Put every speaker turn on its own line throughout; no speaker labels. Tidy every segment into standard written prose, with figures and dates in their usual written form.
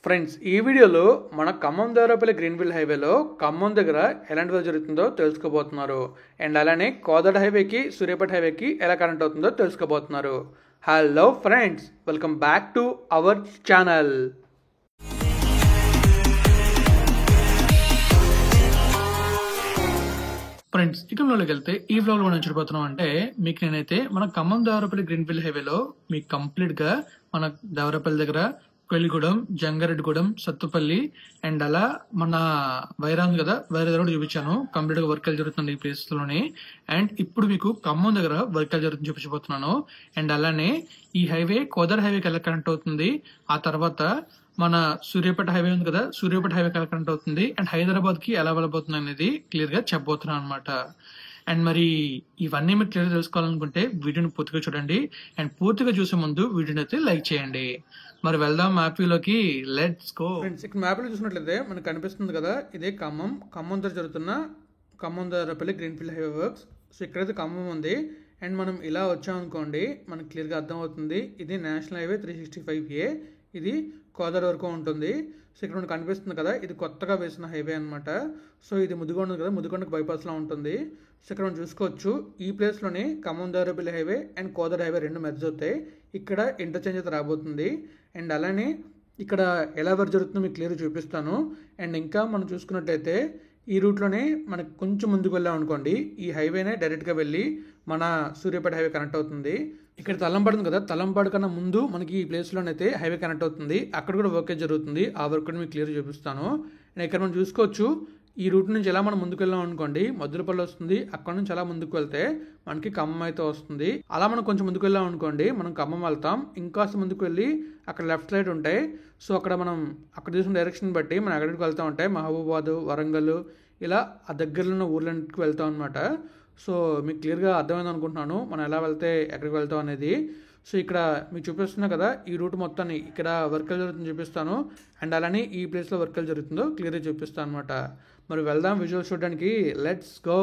Friends, ఈ వీడియోలో మన ఖమ్మం దేవరపల్లి గ్రీన్ఫీల్డ్ హైవేలో ఖమ్మం దగ్గర ఎలాంటి వర్క్ జరుగుతుందో తెలుసుకోబోతున్నారు. అండ్ అలానే కోదాడ హైవేకి సూర్యాపేట హైవేకి ఎలా కనెక్ట్ అవుతుందో తెలుసుకోబోతున్నారు. Hello friends, welcome back to our channel. Friends, ఇకంలోకి వెళ్తే ఈ వ్లాగ్ మనం చూడబోతున్నాం అంటే మీకు నేనైతే మన ఖమ్మం దేవరపల్లి గ్రీన్ఫీల్డ్ హైవేలో మీకు కంప్లీట్ గా మన దేవరపల్లి దగ్గర కొల్లిగూడెం, జంగారెడ్డిగూడెం, సత్తుపల్లి అండ్ అలా మన వైరా ఉంది కదా, వైరా దగ్గర కూడా చూపించాను. కంప్లీట్ గా వర్క్ జరుగుతుంది ఈ ప్లేస్ లోని. అండ్ ఇప్పుడు మీకు ఖమ్మం దగ్గర వర్క్ జరుగుతుంది చూపించబోతున్నాను. అండ్ అలానే ఈ హైవే కోదాడ హైవేకి ఎలా కనెక్ట్ అవుతుంది, ఆ తర్వాత మన సూర్యాపేట హైవే ఉంది కదా, సూర్యాపేట హైవే ఎలా కనెక్ట్ అవుతుంది అండ్ హైదరాబాద్ కి ఎలా వెళ్ళబోతుంది అనేది క్లియర్ గా చెప్పబోతున్నాను అనమాట. అండ్ మరి ఇవన్నీ మీరు క్లియర్ తెలుసుకోవాలనుకుంటే వీడియోని పూర్తిగా చూడండి. అండ్ పూర్తిగా చూసే ముందు వీడియోని అయితే లైక్ చేయండి. మరి వెళ్దాం మ్యాప్ వ్యూలోకి, లెట్స్ గో. ఫ్రెండ్స్, ఇక్కడ మ్యాప్ లో చూసినట్లయితే మనకు కనిపిస్తుంది కదా, ఇదే ఖమ్మం దగ్గర జరుగుతున్న Khammam Devarapalli greenfield highway works. So ఇక్కడైతే ఖమ్మం ఉంది. అండ్ మనం ఇలా వచ్చామనుకోండి, మనకు క్లియర్గా అర్థమవుతుంది ఇది నేషనల్ హైవే 365A. ఇది కోదాడ వరకు ఉంటుంది. సో ఇక్కడ మనకు కనిపిస్తుంది కదా, ఇది కొత్తగా వేసిన హైవే అనమాట. సో ఇది ముదిగొండ కదా, ముదిగొండకు బైపాస్లో ఉంటుంది. సో ఇక్కడ మనం చూసుకోవచ్చు, ఈ ప్లేస్లోనే Khammam Devarapalli highway and Kodad highway రెండు మెర్జ్ అవుతాయి. ఇక్కడ ఇంటర్చేంజ్ అయితే రాబోతుంది. అండ్ అలానే ఇక్కడ ఎలా వర్క్ జరుగుతుందో మీకు క్లియర్ చూపిస్తాను. అండ్ ఇంకా మనం చూసుకున్నట్లయితే ఈ రూట్లోనే మనకు కొంచెం ముందుకు వెళ్ళాం అనుకోండి, ఈ హైవేనే డైరెక్ట్గా వెళ్ళి మన సూర్యాపేట హైవే కనెక్ట్ అవుతుంది. ఇక్కడ తలంపాడు ఉంది కదా, తలంపాడు కన్నా ముందు మనకి ఈ ప్లేస్లోనైతే హైవే కనెక్ట్ అవుతుంది. అక్కడ కూడా వర్క్ జరుగుతుంది. ఆ వర్క్ కూడా మీకు క్లియర్ చూపిస్తాను. అండ్ ఇక్కడ మనం చూసుకోవచ్చు, ఈ రూట్ నుంచి ఎలా మనం ముందుకు వెళ్ళాం అనుకోండి, మద్దులపల్లి వస్తుంది. అక్కడ నుంచి అలా ముందుకు వెళ్తే మనకి ఖమ్మం అయితే వస్తుంది. అలా మనం కొంచెం ముందుకు వెళ్ళాం అనుకోండి, మనం ఖమ్మం వెళ్తాం. ఇంకాస్త ముందుకు వెళ్ళి అక్కడ లెఫ్ట్ సైడ్ ఉంటాయి. సో అక్కడ తీసుకున్న డైరెక్షన్ బట్టి మనం ఎక్కడికి వెళ్తూ ఉంటాయి, మహబూబాబాద్, వరంగల్, ఇలా ఆ దగ్గరలో ఉన్న ఊర్లకి వెళ్తాం అనమాట. సో మీకు క్లియర్గా అర్థమైంది అనుకుంటున్నాను మనం ఎలా వెళ్తే ఎక్కడికి వెళ్తాం అనేది. సో ఇక్కడ మీకు చూపిస్తున్నా కదా, ఈ రూట్ మొత్తాన్ని ఇక్కడ వర్క్ జరుగుతుందో చూపిస్తాను. అండ్ అలానే ఈ ప్లేస్లో వర్క్ జరుగుతుందో క్లియర్గా చూపిస్తాను అనమాట. మరి వెళ్దాం విజువల్స్ చూడడానికి, లెట్స్ గో.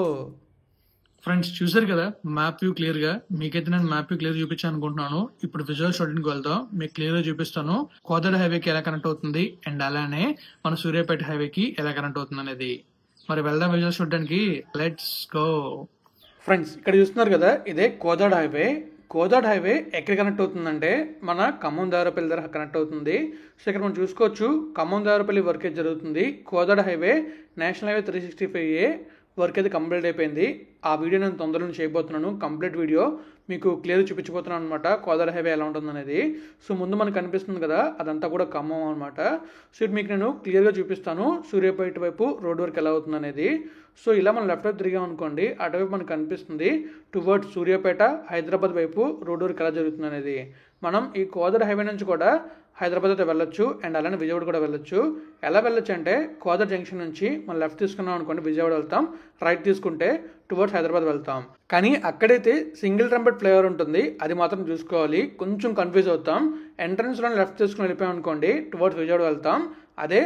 ఫ్రెండ్స్, చూసారు కదా మ్యాప్ వ్యూ క్లియర్గా. మీకైతే నేను మ్యాప్ వ్యూ క్లియర్ చూపించాను అనుకుంటున్నాను. ఇప్పుడు విజువల్స్ చూడడానికి వెళ్దాం, మీకు క్లియర్గా చూపిస్తాను కోదాడ హైవేకి ఎలా కనెక్ట్ అవుతుంది అండ్ అలానే మన సూర్యాపేట హైవేకి ఎలా కనెక్ట్ అవుతుంది అనేది. మరి వెళ్దాం విజువల్స్ చూడడానికి, లెట్స్ గో. ఫ్రెండ్స్, ఇక్కడ చూస్తున్నారు కదా, ఇదే కోదాడ హైవే. కోదాడ హైవే ఎక్కడ కనెక్ట్ అవుతుందంటే మన ఖమ్మం దేవరపల్లి దగ్గర కనెక్ట్ అవుతుంది. సో ఇక్కడ మనం చూసుకోవచ్చు, ఖమ్మం దేవరపల్లి వర్క్ అయితే జరుగుతుంది. Kodad highway national highway 365A work అయితే కంప్లీట్ అయిపోయింది. ఆ వీడియో నేను తొందరలో చేయబోతున్నాను. కంప్లీట్ వీడియో మీకు క్లియర్ చూపించబోతున్నాను అనమాట, కోదాడ హైవే ఎలా ఉంటుంది అనేది. సో ముందు మనకు కనిపిస్తుంది కదా, అదంతా కూడా ఖమ్మం అనమాట. సో ఇది మీకు నేను క్లియర్గా చూపిస్తాను, సూర్యాపేట వైపు రోడ్ వర్క్ ఎలా అవుతుంది అనేది. సో ఇలా మనం లెఫ్ట్ వైపు తిరిగాం అనుకోండి, అటువైపు మనకు కనిపిస్తుంది టువర్డ్స్ సూర్యాపేట, హైదరాబాద్ వైపు రోడ్ వర్క్ ఎలా జరుగుతుంది అనేది. మనం ఈ కోదాడ హైవే నుంచి కూడా హైదరాబాద్ అయితే వెళ్ళొచ్చు అండ్ అలానే విజయవాడ కూడా వెళ్ళొచ్చు. ఎలా వెళ్ళొచ్చు అంటే కోదాడ జంక్షన్ నుంచి మనం లెఫ్ట్ తీసుకున్నాం అనుకోండి, విజయవాడ వెళ్తాం. రైట్ తీసుకుంటే టువర్డ్స్ హైదరాబాద్ వెళ్తాం. కానీ అక్కడైతే సింగిల్ ట్రంపెట్ ఫ్లైఓవర్ ఉంటుంది, అది మాత్రం చూసుకోవాలి. కొంచెం కన్ఫ్యూజ్ అవుతాం. ఎంట్రన్స్లో లెఫ్ట్ తీసుకుని వెళ్ళిపోయాం అనుకోండి, టువర్డ్స్ విజయవాడ వెళ్తాం. అదే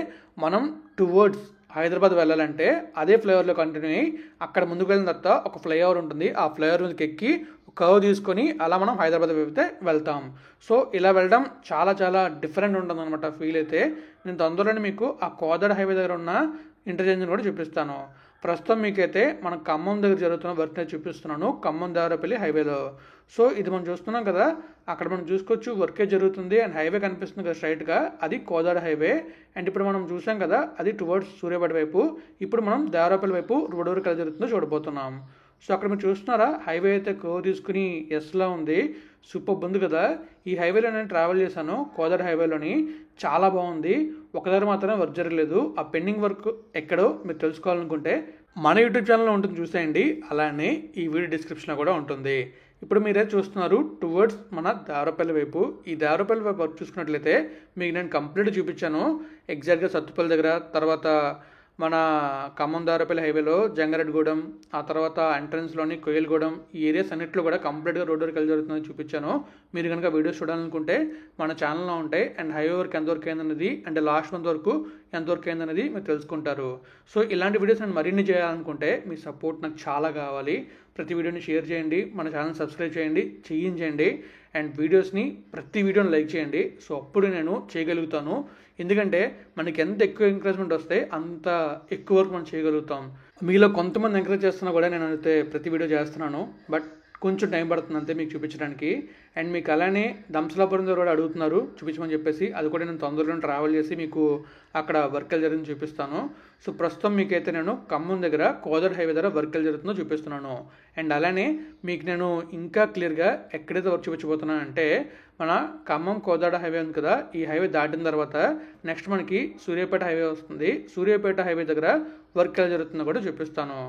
మనం టువర్డ్స్ హైదరాబాద్ వెళ్ళాలంటే అదే ఫ్లైఓవర్లో కంటిన్యూ అయ్యి అక్కడ ముందుకు వెళ్ళిన తర్వాత ఒక ఫ్లైఓవర్ ఉంటుంది, ఆ ఫ్లైఓవర్ మీదకి ఎక్కి కర్వ్ తీసుకొని అలా మనం హైదరాబాద్ అయితే వెళ్తాం. సో ఇలా వెళ్ళడం చాలా చాలా డిఫరెంట్ ఉంటుంది అనమాట ఫీల్ అయితే. నేను తొందరలోనే మీకు ఆ కోదాడ హైవే దగ్గర ఉన్న ఇంటర్చేంజ్ని కూడా చూపిస్తాను. ప్రస్తుతం మీకైతే మన ఖమ్మం దగ్గర జరుగుతున్న వర్క్ నేను చూపిస్తున్నాను, ఖమ్మం దేవరపల్లి హైవేలో. సో ఇది మనం చూస్తున్నాం కదా, అక్కడ మనం చూసుకోవచ్చు వర్కే జరుగుతుంది అండ్ హైవే కనిపిస్తుంది కదా స్ట్రైట్గా, అది కోదాడ హైవే. అండ్ ఇప్పుడు మనం చూసాం కదా, అది టువర్డ్స్ సూర్యాపేట వైపు. ఇప్పుడు మనం దేవరపల్లి వైపు రోడ్ వర్క్ ఎలా జరుగుతుందో చూడబోతున్నాం. సో అక్కడ మీరు చూస్తున్నారా, హైవే అయితే కర్వ్ తీసుకుని ఎస్లా ఉంది, సూపర్ ఉంది కదా. ఈ హైవేలో నేను ట్రావెల్ చేశాను, కోదాడ హైవేలోని. చాలా బాగుంది. ఒకదారి మాత్రమే వర్క్ జరగలేదు. ఆ పెండింగ్ వర్క్ ఎక్కడో మీరు తెలుసుకోవాలనుకుంటే మన యూట్యూబ్ ఛానల్లో ఉంటుంది, చూసేయండి. అలానే ఈ వీడియో డిస్క్రిప్షన్లో కూడా ఉంటుంది. ఇప్పుడు మీరే చూస్తున్నారు టువర్డ్స్ మన దేవరపల్లి వైపు. ఈ దేవరపల్లి వైపు వర్క్ చూసుకున్నట్లయితే మీకు నేను కంప్లీట్ చూపించాను. ఎగ్జాక్ట్గా సత్తుపల్లి దగ్గర, తర్వాత మన ఖమ్మం దేవరపల్లి హైవేలో జంగారెడ్డిగూడెం, ఆ తర్వాత ఎంట్రన్స్లోని కోయిలగూడెం, ఈ ఏరియాస్ అన్నింటిలో కూడా కంప్లీట్గా రోడ్ వర్క్ ఎలా జరుగుతుందని చూపించాను. మీరు కనుక వీడియోస్ చూడాలనుకుంటే మన ఛానల్లో ఉంటాయి. అండ్ హైవే వర్క్ ఎంతవరకు అయిందనేది అండ్ లాస్ట్ మంత్ వరకు ఎంతవరకు అయిందనేది మీరు తెలుసుకుంటారు. సో ఇలాంటి వీడియోస్ నేను మరిన్ని చేయాలనుకుంటే మీ సపోర్ట్ నాకు చాలా కావాలి. ప్రతి వీడియోని షేర్ చేయండి, మన ఛానల్ సబ్స్క్రైబ్ చేయండి అండ్ వీడియోస్ని ప్రతి వీడియోని లైక్ చేయండి. సో అప్పుడు నేను చేయగలుగుతాను ఎందుకంటే మనకి ఎంత ఎక్కువ ఎంకరేజ్మెంట్ వస్తే అంత ఎక్కువ వరకు మనం చేయగలుగుతాం. మీలో కొంతమంది ఎంకరేజ్ చేస్తున్నా కూడా నేను అయితే ప్రతి వీడియో చేస్తున్నాను, బట్ కొంచెం టైం పడుతుంది అంతే మీకు చూపించడానికి. అండ్ మీకు అలానే దంసలాపురం దగ్గర కూడా అడుగుతున్నారు చూపించమని చెప్పేసి, అది కూడా నేను తొందరలో ట్రావెల్ చేసి మీకు అక్కడ వర్కలు జరిగింది చూపిస్తాను. సో ప్రస్తుతం మీకైతే నేను ఖమ్మం దగ్గర కోదాడ హైవే దగ్గర వర్కలు జరుగుతుందో చూపిస్తున్నాను. అండ్ అలానే మీకు నేను ఇంకా క్లియర్గా ఎక్కడైతే వర్క్ చూపించబోతున్నాను అంటే, మన ఖమ్మం కోదాడ హైవే ఉంది కదా, ఈ హైవే దాటిన తర్వాత నెక్స్ట్ మనకి సూర్యాపేట హైవే వస్తుంది. సూర్యాపేట హైవే దగ్గర వర్క్ ఎలా జరుగుతుందో కూడా చూపిస్తాను.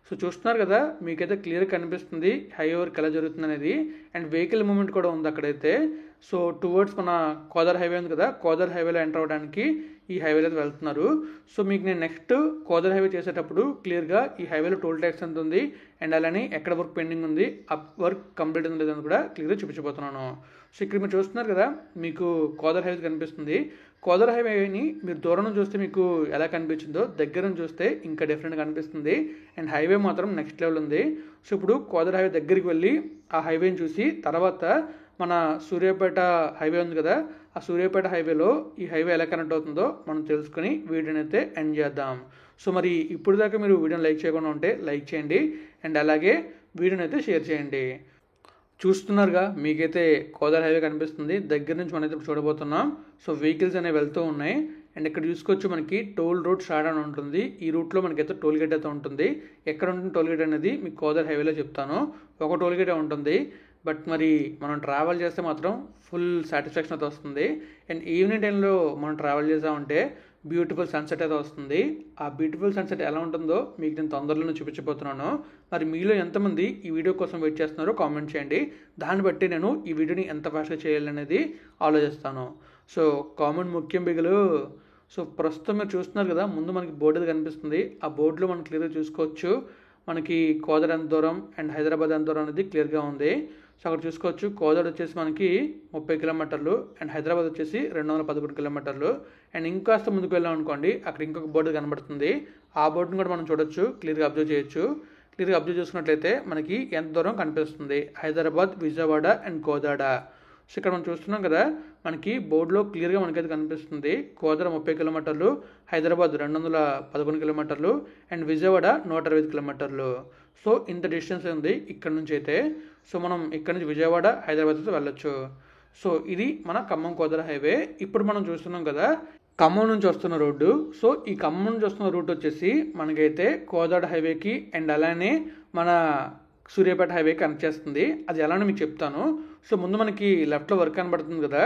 సో చూస్తున్నారు కదా, మీకైతే క్లియర్ కనిపిస్తుంది హైవే వర్క్ ఎలా జరుగుతుంది అనేది. అండ్ వెహికల్ మూవ్మెంట్ కూడా ఉంది అక్కడైతే. సో టువర్డ్స్ మన కోదాడ హైవే ఉంది కదా, కోదాడ హైవేలో ఎంటర్ అవ్వడానికి ఈ హైవేలో అయితే వెళ్తున్నారు. సో మీకు నేను నెక్స్ట్ కోదాడ హైవే చేసేటప్పుడు క్లియర్గా ఈ హైవేలో టోల్ ట్యాక్స్ ఎంత ఉంది అండ్ అలానే ఎక్కడ వర్క్ పెండింగ్ ఉంది, ఆ వర్క్ కంప్లీట్ ఉంది లేదని కూడా క్లియర్గా చూపించబోతున్నాను. సో ఇక్కడ మీరు చూస్తున్నారు కదా, మీకు కోదాడ హైవే కనిపిస్తుంది. కోదాడ హైవేని మీరు దూరం నుంచి చూస్తే మీకు ఎలా కనిపించిందో దగ్గర నుంచి చూస్తే ఇంకా డిఫరెంట్గా కనిపిస్తుంది. అండ్ హైవే మాత్రం నెక్స్ట్ లెవెల్ ఉంది. సో ఇప్పుడు కోదాడ హైవే దగ్గరికి వెళ్ళి ఆ హైవేని చూసి తర్వాత మన సూర్యాపేట హైవే ఉంది కదా, ఆ సూర్యాపేట హైవేలో ఈ హైవే ఎలా కనెక్ట్ అవుతుందో మనం తెలుసుకుని వీడియోని అయితే ఎండ్ చేద్దాం. సో మరి ఇప్పుడు దాకా మీరు వీడియోని లైక్ చేయకుండా ఉంటే లైక్ చేయండి అండ్ అలాగే వీడియోని అయితే షేర్ చేయండి. చూస్తున్నారుగా, మీకైతే కోదాడ హైవే కనిపిస్తుంది. దగ్గర నుంచి మనం అయితే చూడబోతున్నాం. సో వెహికల్స్ అనేవి వెళ్తూ ఉన్నాయి. అండ్ ఇక్కడ చూసుకోవచ్చు మనకి టోల్ రూట్ స్టార్ట్ అని ఉంటుంది. ఈ రూట్లో మనకైతే టోల్ గేట్ అయితే ఉంటుంది. ఎక్కడ ఉంటుంది టోల్ గేట్ అనేది మీకు కోదాడ హైవేలో చెప్తాను. ఒక టోల్ గేటే ఉంటుంది, బట్ మరి మనం ట్రావెల్ చేస్తే మాత్రం ఫుల్ సాటిస్ఫాక్షన్ అయితే వస్తుంది. అండ్ ఈవినింగ్ టైంలో మనం ట్రావెల్ చేసామంటే బ్యూటిఫుల్ సన్సెట్ అయితే వస్తుంది. ఆ బ్యూటిఫుల్ సన్సెట్ ఎలా ఉంటుందో మీకు నేను తొందరలోనే చూపించబోతున్నాను. మరి మీలో ఎంతమంది ఈ వీడియో కోసం వెయిట్ చేస్తున్నారో కామెంట్ చేయండి. దాన్ని బట్టి నేను ఈ వీడియోని ఎంత ఫాస్ట్గా చేయాలనేది ఆలోచిస్తాను. సో కామెంట్ ముఖ్యం బిగులు. సో ప్రస్తుతం మీరు చూస్తున్నారు కదా, ముందు మనకి బోర్డు అయితే కనిపిస్తుంది. ఆ బోర్డులో మనం క్లియర్గా చూసుకోవచ్చు మనకి కోదాడ ఎంత దూరం అండ్ హైదరాబాద్ ఎంత దూరం అనేది క్లియర్గా ఉంది. సో అక్కడ చూసుకోవచ్చు కోదాడ వచ్చేసి మనకి 30 కిలోమీటర్లు అండ్ హైదరాబాద్ వచ్చేసి 211 కిలోమీటర్లు. అండ్ ఇంకాస్త ముందుకు వెళ్ళాం అనుకోండి, అక్కడ ఇంకొక బోర్డు కనబడుతుంది. ఆ బోర్డుని కూడా మనం చూడొచ్చు, క్లియర్గా అబ్జర్వ్ చేయొచ్చు. క్లియర్గా అబ్జర్వ్ చేసుకున్నట్లయితే మనకి ఎంత దూరం కనిపిస్తుంది, హైదరాబాద్, విజయవాడ అండ్ కోదాడ. సో ఇక్కడ మనం చూస్తున్నాం కదా, మనకి బోర్డులో క్లియర్గా మనకైతే కనిపిస్తుంది కోదాడ 30 కిలోమీటర్లు, హైదరాబాద్ 211 కిలోమీటర్లు అండ్ విజయవాడ 125 కిలోమీటర్లు. సో ఇంత డిస్టెన్స్ ఉంది ఇక్కడ నుంచి అయితే. సో మనం ఇక్కడ నుంచి విజయవాడ, హైదరాబాద్ అయితే వెళ్ళొచ్చు. సో ఇది మన ఖమ్మం కోదాడ హైవే. ఇప్పుడు మనం చూస్తున్నాం కదా, ఖమ్మం నుంచి వస్తున్న రోడ్డు. సో ఈ ఖమ్మం నుంచి వస్తున్న రూట్ వచ్చేసి మనకైతే కోదాడ హైవేకి అండ్ అలానే మన సూర్యాపేట హైవే కనెక్ట్ చేస్తుంది. అది ఎలానో మీకు చెప్తాను. సో ముందు మనకి లెఫ్ట్లో వర్క్ కనబడుతుంది కదా,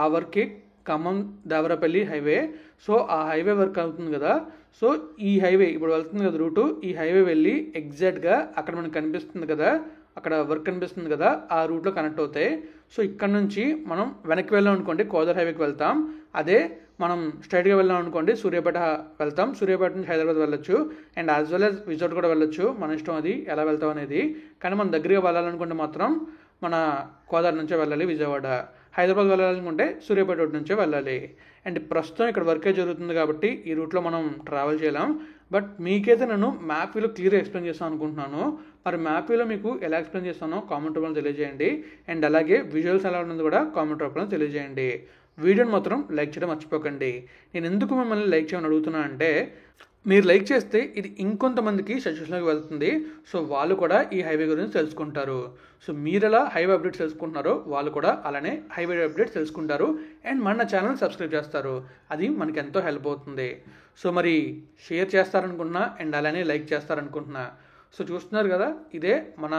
ఆ వర్క్కి ఖమ్మం దేవరపల్లి హైవే. సో ఆ హైవే వర్క్ అవుతుంది కదా. సో ఈ హైవే ఇప్పుడు వెళ్తుంది కదా రూటు, ఈ హైవే వెళ్ళి ఎగ్జాక్ట్గా అక్కడ మనకు కనిపిస్తుంది కదా, అక్కడ వర్క్ కనిపిస్తుంది కదా, ఆ రూట్లో కనెక్ట్ అవుతాయి. సో ఇక్కడ నుంచి మనం వెనక్కి వెళ్ళాం అనుకోండి కోదాడ హైవేకి వెళ్తాం. అదే మనం స్ట్రైట్గా వెళ్ళాం అనుకోండి సూర్యాపేట వెళ్తాం. సూర్యాపేట నుంచి హైదరాబాద్ వెళ్ళొచ్చు and as well as Vijayawada కూడా వెళ్ళొచ్చు. మన ఇష్టం అది ఎలా వెళ్తాం అనేది. కానీ మనం దగ్గరగా వెళ్ళాలనుకుంటే మాత్రం మన కోదాడ నుంచే వెళ్ళాలి విజయవాడ. హైదరాబాద్ వెళ్ళాలనుకుంటే సూర్యాపేట రోడ్ నుంచే వెళ్ళాలి. అండ్ ప్రస్తుతం ఇక్కడ వర్కే జరుగుతుంది కాబట్టి ఈ రూట్లో మనం ట్రావెల్ చేయలేం. బట్ మీకైతే నేను మ్యాప్ వ్యూలో క్లియర్గా ఎక్స్ప్లెయిన్ చేస్తాను అనుకుంటున్నాను. మరి మ్యాప్ వ్యూలో మీకు ఎలా ఎక్స్ప్లెయిన్ చేస్తానో కామెంట్ రూపంలో తెలియజేయండి. అండ్ అలాగే విజువల్స్ ఎలా ఉన్నది కూడా కామెంట్ రూపంలో తెలియజేయండి. వీడియోని మాత్రం లైక్ చేయడం మర్చిపోకండి. నేను ఎందుకు మిమ్మల్ని లైక్ చేయమని అడుగుతున్నా అంటే, మీరు లైక్ చేస్తే ఇది ఇంకొంతమందికి సజెషన్లోకి వెళ్తుంది. సో వాళ్ళు కూడా ఈ హైవే గురించి తెలుసుకుంటారు. సో మీరు ఎలా హైవే అప్డేట్స్ తెలుసుకుంటున్నారో వాళ్ళు కూడా అలానే హైవే అప్డేట్స్ తెలుసుకుంటారు అండ్ మన ఛానల్ సబ్స్క్రైబ్ చేస్తారు. అది మనకి ఎంతో హెల్ప్ అవుతుంది. సో మరి షేర్ చేస్తారనుకుంటున్నా అండ్ అలానే లైక్ చేస్తారనుకుంటున్నా. సో చూస్తున్నారు కదా, ఇదే మన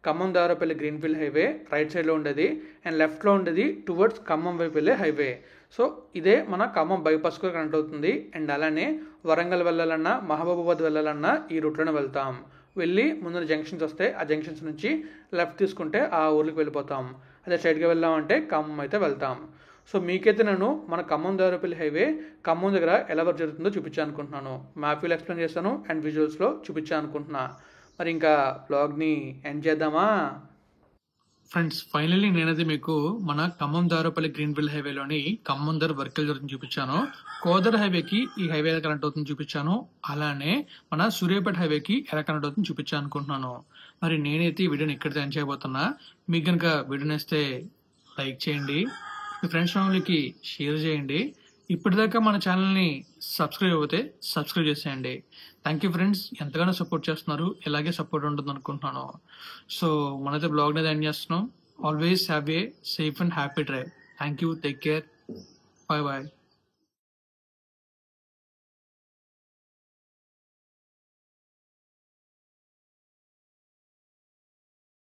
Khammam Devarapalli greenfield highway. Right సైడ్లో ఉండేది అండ్ లెఫ్ట్లో ఉండేది టువర్డ్స్ ఖమ్మం వైపు వెళ్ళే హైవే. సో ఇదే మన ఖమ్మం బైపాస్ కూడా కనెక్ట్ అవుతుంది. అండ్ అలానే వరంగల్ వెళ్ళాలన్నా మహబూబాబాద్ వెళ్ళాలన్నా ఈ రూట్లోనే వెళ్తాం. వెళ్ళి ముందు జంక్షన్స్ వస్తాయి, ఆ జంక్షన్స్ నుంచి లెఫ్ట్ తీసుకుంటే ఆ ఊర్లకు వెళ్ళిపోతాం. అదే స్ట్రైట్గా వెళ్ళామంటే ఖమ్మం అయితే వెళ్తాం. సో మీకైతే నేను మన ఖమ్మం దేవరపల్లి హైవే ఖమ్మం దగ్గర ఎలా వర్క్ జరుగుతుందో చూపించాను అనుకుంటున్నాను. మ్యాప్ వ్యూలో ఎక్స్ప్లెయిన్ చేస్తాను అండ్ విజువల్స్లో చూపించాను అనుకుంటున్నా. మరి ఇంకా బ్లాగ్ని ఎండ్ చేద్దామా
ఫ్రెండ్స్? ఫైనల్లీ నేనైతే మీకు మన ఖమ్మం దేవరపల్లి గ్రీన్ఫీల్డ్ హైవేలోని ఖమ్మం దగ్గర వర్కల్ జరుగుతుంది చూపించాను. కోదాడ హైవేకి ఈ హైవే ఎలా కనెక్ట్ అవుతుంది చూపించాను. అలానే మన సూర్యాపేట హైవేకి ఎలా కనెక్ట్ అవుతుంది చూపించాను అనుకుంటున్నాను. మరి నేనైతే ఈ వీడియోని ఇక్కడ ఎండ్ చేయబోతున్నా. మీకు కనుక వీడియో నేస్తే లైక్ చేయండి, మీ ఫ్రెండ్స్ ఫ్యామిలీకి షేర్ చేయండి.
ఇప్పటిదాకా మన ఛానల్ని సబ్స్క్రైబ్ అవుతే సబ్స్క్రైబ్ చేసేయండి. థ్యాంక్ యూ ఫ్రెండ్స్, ఎంతగానో సపోర్ట్ చేస్తున్నారు, ఇలాగే సపోర్ట్ ఉంటుంది అనుకుంటున్నాను. సో మనైతే బ్లాగ్ అనేది ఎండ్ చేస్తున్నాం. Always have a safe and happy drive. Thank you, take care, bye bye.